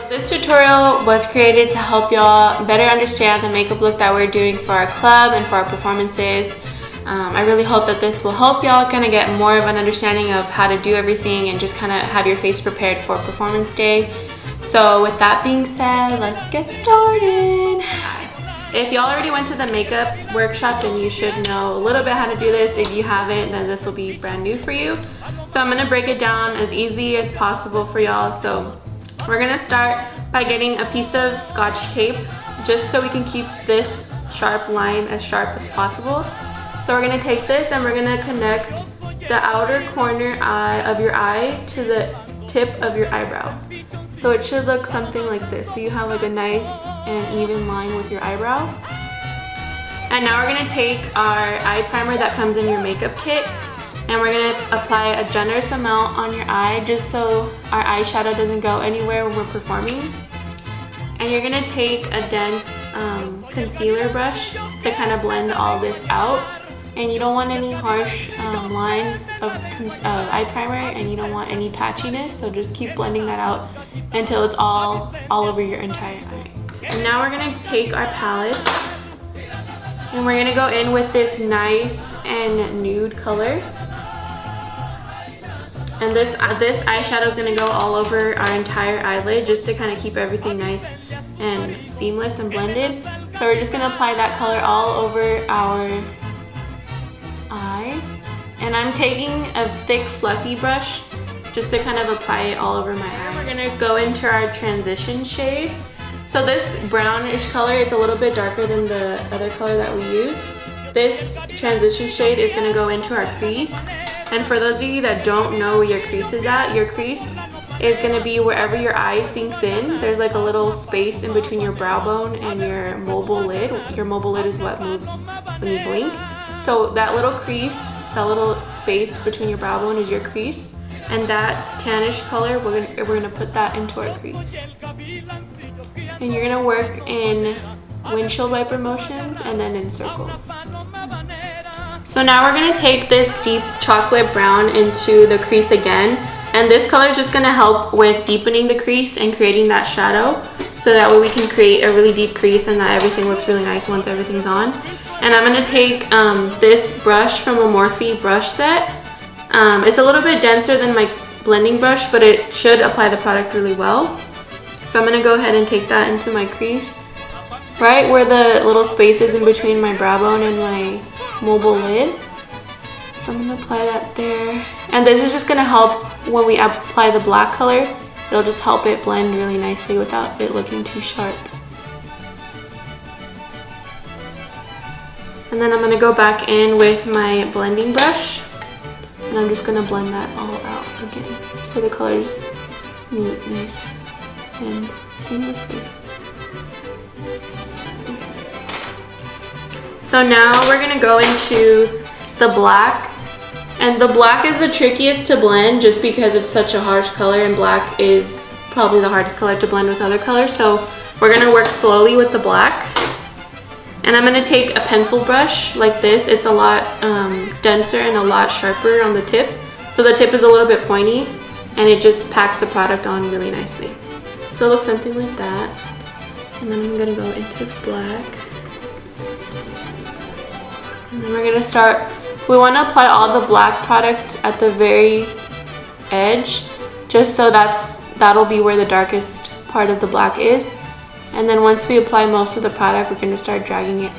This tutorial was created to help y'all better understand the makeup look that we're doing for our club and for our performances. I really hope that this will help y'all kind of get more of an understanding of how to do everything and just kind of have your face prepared for performance day. So with that being said, let's get started. If y'all already went to the makeup workshop, then you should know a little bit how to do this. If you haven't, then this will be brand new for you. So I'm gonna break it down as easy as possible for y'all. So we're gonna start by getting a piece of Scotch tape, just so we can keep this sharp line as sharp as possible. So we're gonna take this and we're gonna connect the outer corner of your eye to the tip of your eyebrow. So it should look something like this. So you have like a nice and even line with your eyebrow. And now we're gonna take our eye primer that comes in your makeup kit, and we're gonna apply a generous amount on your eye just so our eyeshadow doesn't go anywhere when we're performing. And you're gonna take a dense concealer brush to kind of blend all this out. And you don't want any harsh lines of eye primer, and you don't want any patchiness, so just keep blending that out until it's all over your entire eye. And now we're gonna take our palettes and we're gonna go in with this nice and nude color. And this eyeshadow is gonna go all over our entire eyelid just to kind of keep everything nice and seamless and blended. So we're just gonna apply that color all over our eye. And I'm taking a thick fluffy brush just to kind of apply it all over my eye. We're gonna go into our transition shade. So this brownish color, it's a little bit darker than the other color that we use. This transition shade is gonna go into our crease. And for those of you that don't know where your crease is at, your crease is gonna be wherever your eye sinks in. There's like a little space in between your brow bone and your mobile lid. Your mobile lid is what moves when you blink. So that little crease, that little space between your brow bone is your crease. And that tannish color, we're gonna put that into our crease. And you're gonna work in windshield wiper motions and then in circles. So now we're gonna take this deep chocolate brown into the crease again. And this color is just gonna help with deepening the crease and creating that shadow. So that way we can create a really deep crease and that everything looks really nice once everything's on. And I'm gonna take this brush from a Morphe brush set. It's a little bit denser than my blending brush, but it should apply the product really well. So I'm gonna go ahead and take that into my crease, right where the little space is in between my brow bone and my mobile lid. So I'm gonna apply that there. And this is just gonna help when we apply the black color. It'll just help it blend really nicely without it looking too sharp. And then I'm gonna go back in with my blending brush, and I'm just gonna blend that all out again, so the colors meet nice and seamlessly. So now we're gonna go into the black, and the black is the trickiest to blend just because it's such a harsh color, and black is probably the hardest color to blend with other colors. So we're gonna work slowly with the black. And I'm gonna take a pencil brush like this. It's a lot denser and a lot sharper on the tip. So the tip is a little bit pointy and it just packs the product on really nicely. So it looks something like that. And then I'm gonna go into the black. And then we're gonna start, we wanna apply all the black product at the very edge, just so that'll be where the darkest part of the black is. And then once we apply most of the product, we're gonna start dragging it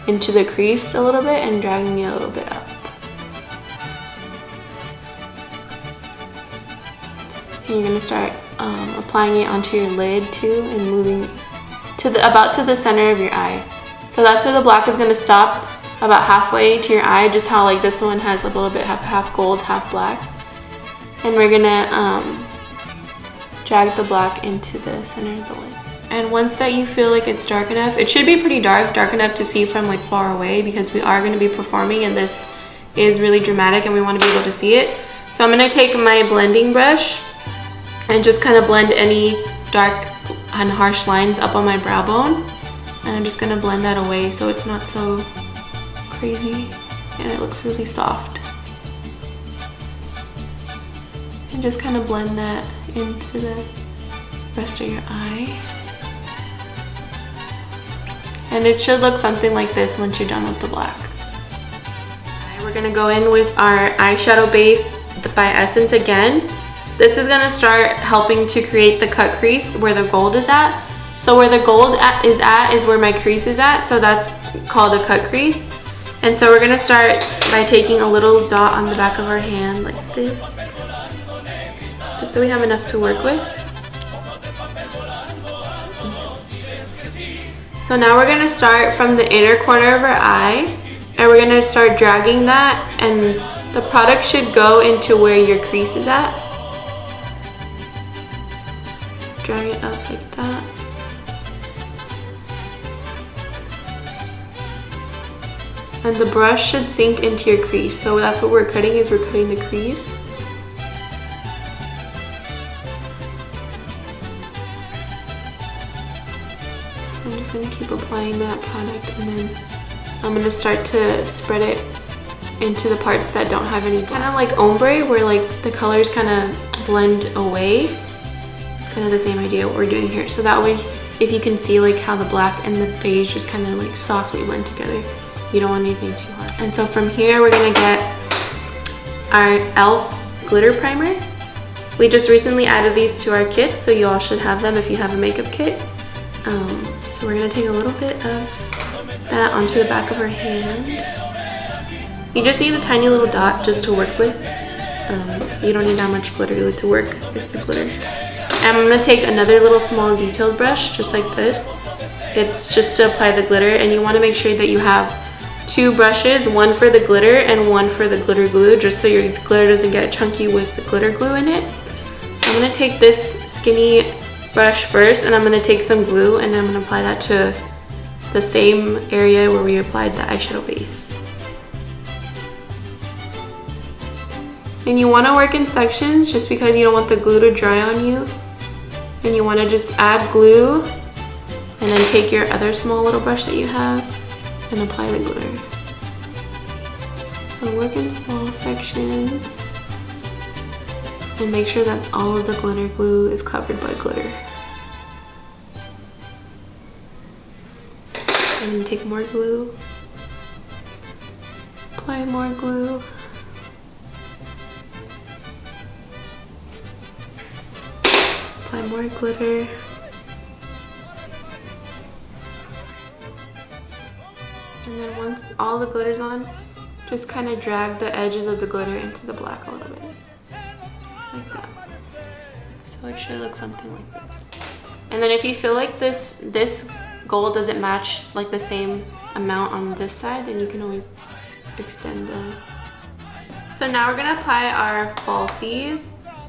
into the crease a little bit and dragging it a little bit up. And you're gonna start applying it onto your lid too, and moving to about to the center of your eye. So that's where the black is gonna stop, about halfway to your eye, just how like this one has a little bit half gold, half black. And we're gonna drag the black into the center of the lid. And once that you feel like it's dark enough, it should be pretty dark enough to see from like far away, because we are going to be performing and this is really dramatic and we want to be able to see it. So I'm going to take my blending brush and just kind of blend any dark and harsh lines up on my brow bone. And I'm just going to blend that away so it's not so crazy and it looks really soft. And just kind of blend that into rest of your eye. And it should look something like this once you're done with the black. Alright, we're gonna go in with our eyeshadow base by Essence again. This is gonna start helping to create the cut crease where the gold is at. So where the gold is where my crease is at, so that's called a cut crease. And so we're gonna start by taking a little dot on the back of our hand like this, just so we have enough to work with. So now we're gonna start from the inner corner of our eye, and we're gonna start dragging that, and the product should go into where your crease is at. Drag it up like that. And the brush should sink into your crease. So that's what we're cutting, is we're cutting the crease. I'm just gonna keep applying that product, and then I'm gonna start to spread it into the parts that don't have any. Kind of like ombre, where like the colors kind of blend away. It's kind of the same idea what we're doing here. So that way, if you can see like how the black and the beige just kind of like softly blend together. You don't want anything too hard. And so from here, we're gonna get our e.l.f. glitter primer. We just recently added these to our kit, so you all should have them if you have a makeup kit. So we're gonna take a little bit of that onto the back of our hand. You just need a tiny little dot just to work with. You don't need that much glitter to work with the glitter. And I'm gonna take another little small detailed brush, just like this. It's just to apply the glitter, and you wanna make sure that you have 2 brushes, one for the glitter and one for the glitter glue, just so your glitter doesn't get chunky with the glitter glue in it. So I'm gonna take this skinny brush first, and I'm gonna take some glue, and I'm gonna apply that to the same area where we applied the eyeshadow base. And you wanna work in sections just because you don't want the glue to dry on you. And you wanna just add glue, and then take your other small little brush that you have and apply the glitter. So work in small sections and make sure that all of the glitter glue is covered by glitter. And then take more glue, apply more glue, apply more glitter. And then once all the glitter's on, just kind of drag the edges of the glitter into the black a little bit. Just like that. So it should look something like this. And then if you feel like this gold doesn't match like the same amount on this side, then you can always extend the... So now we're gonna apply our falsies.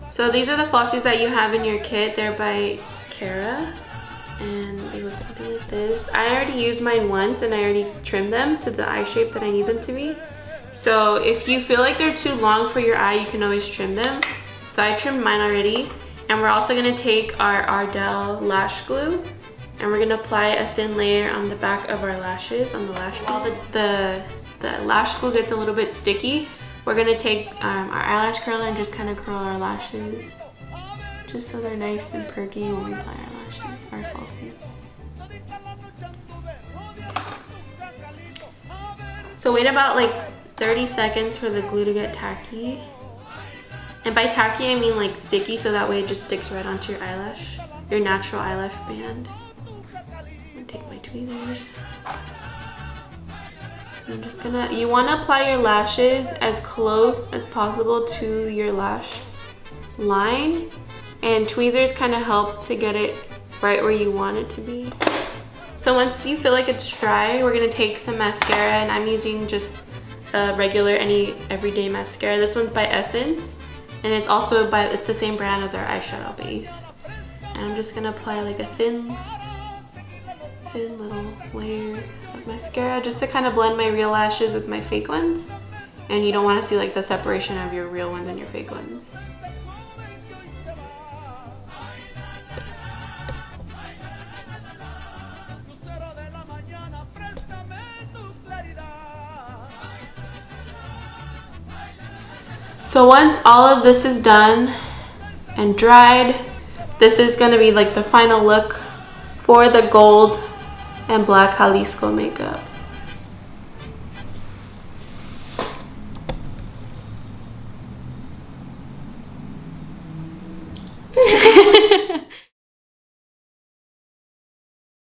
So these are the falsies that you have in your kit. They're by Cara. And they look something like this. I already used mine once, and I already trimmed them to the eye shape that I need them to be. So if you feel like they're too long for your eye, you can always trim them. So I trimmed mine already. And we're also gonna take our Ardell lash glue, and we're gonna apply a thin layer on the back of our lashes, on the lash ball. The lash glue gets a little bit sticky. We're gonna take our eyelash curler and just kind of curl our lashes, just so they're nice and perky when we apply our lashes, our falsies. So wait about like 30 seconds for the glue to get tacky. And by tacky, I mean like sticky, so that way it just sticks right onto your eyelash, your natural eyelash band. I'm gonna take my tweezers. I'm just gonna, you wanna apply your lashes as close as possible to your lash line. And tweezers kind of help to get it right where you want it to be. So once you feel like it's dry, we're gonna take some mascara, and I'm using just a regular, any everyday mascara. This one's by Essence, and it's also it's the same brand as our eyeshadow base. And I'm just gonna apply like a thin little layer of mascara, just to kind of blend my real lashes with my fake ones. And you don't want to see like the separation of your real ones and your fake ones. So once all of this is done and dried, this is going to be like the final look for the gold and black Jalisco makeup.